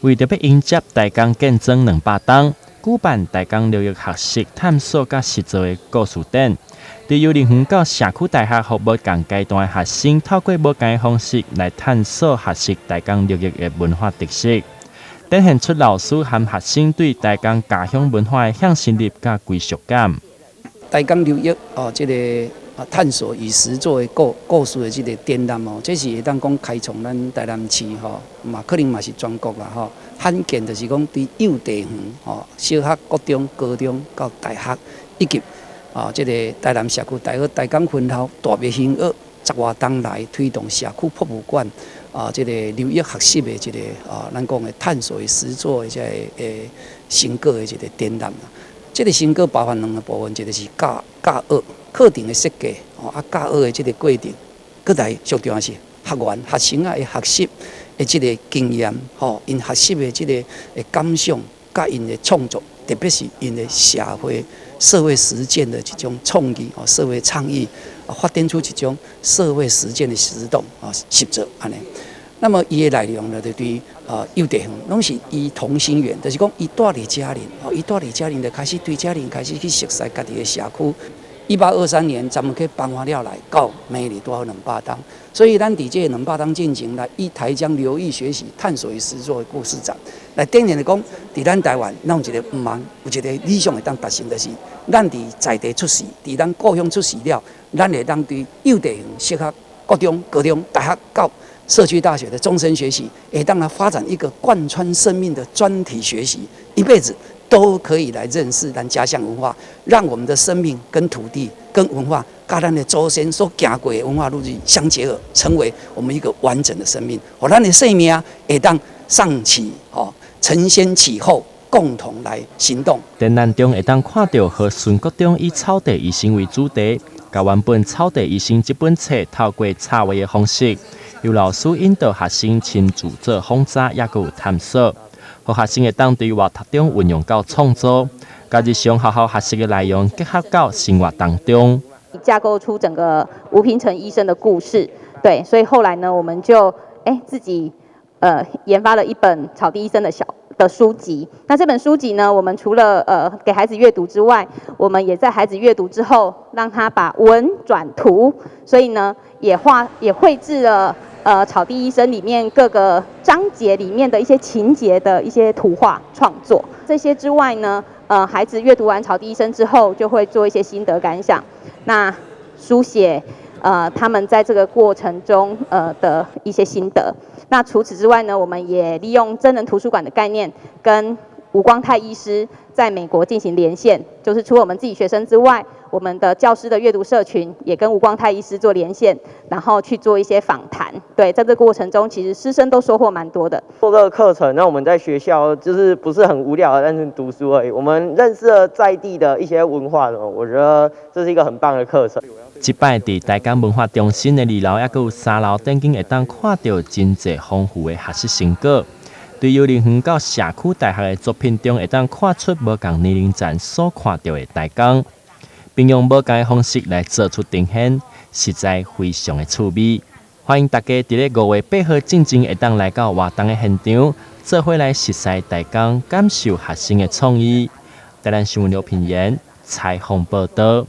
为特别迎接大江见证200档，举办大江流域学习探索甲实作的故事展。伫幼儿园到社区大学服务同阶段的学生，透过无同的方式来探索学习大江流域的文化特色，展现出老师和学生对大江家乡文化的向心力甲归属感。大江流域这个探索与实作的故事的这个展览这是会当讲开创咱台南市嘛可能嘛是全国啦罕见就是讲对幼稚园小学、国中、高中到大学以及这个台南社区大学大江分校大别兴学10多档来推动社区博物馆这个流域学习的这个咱讲的探索与实作的这个成果的这个展览。这个成果包含2个部分，一个是教学课程的设计教学的这个过程，搁来最重要是学员学生的学习的这个经验因学习的这个感想，甲因的创作，特别是因的社会实践的这种创意社会倡议发展出一种社会实践的实动实作安尼。那么伊的内容呢，就对幼稚园拢是以同心圆，就是讲伊带伫家庭伊带伫家庭就开始对家庭开始去熟悉家己的社区。1823年咱们去颁发了来，到每年都要200档，所以咱伫这200档进行来以台江流域学习探索与实作的故事展，来展现的讲，伫咱台湾，咱有一个毋茫有一个理想会当达成，就是咱伫在地出世，伫咱故乡出世了，咱会当对幼稚园、小学、国中、高中、大学到社区大学的终身学习，也当然发展一个贯穿生命的专题学习，一辈子都可以来认识咱家乡文化，让我们的生命跟土地、跟文化，跟咱的祖先所行过的文化路径相结合，成为我们一个完整的生命。咱的生命也当上起承先启后，共同来行动。展览中会当看到和孙国忠以草地医生为主题，甲原本《草地医生》这本册透过插画的方式。由老师引导学生亲自做访查，也有探索，和学生会当对活读中运用到创作，甲日常好好学习的内容结合到生活当中，架构出整个吴平成医生的故事。对，所以后来呢，我们就自己研发了一本草地医生的书籍。那这本书籍呢，我们除了给孩子阅读之外，我们也在孩子阅读之后，让他把文转图，所以呢，也绘制了草地医生里面各个章节里面的一些情节的一些图画创作。这些之外呢，孩子阅读完草地医生之后，就会做一些心得感想，那书写他们在这个过程中的一些心得。那除此之外呢，我们也利用真人图书馆的概念，跟吴光泰医师在美国进行连线，就是除了我们自己学生之外，我们的教师的阅读社群也跟吴光泰医师做连线，然后去做一些访谈。对，在这个过程中，其实师生都收获蛮多的。做这个课程，那我们在学校就是不是很无聊的，但是读书而已。我们认识了在地的一些文化，我觉得这是一个很棒的课程。这摆伫大江文化中心的2楼，也有3楼，等间会当看到真济丰富的学习成果。对幼儿园到社区大学的作品中，会当看出无同年龄层所看到的大江，并用无同的方式来做出呈现，实在非常的趣味。欢迎大家伫咧5月8号进前会当来到活动的现场，做伙来熟悉大江，感受学生的创意。台南新闻刘品言采访报道。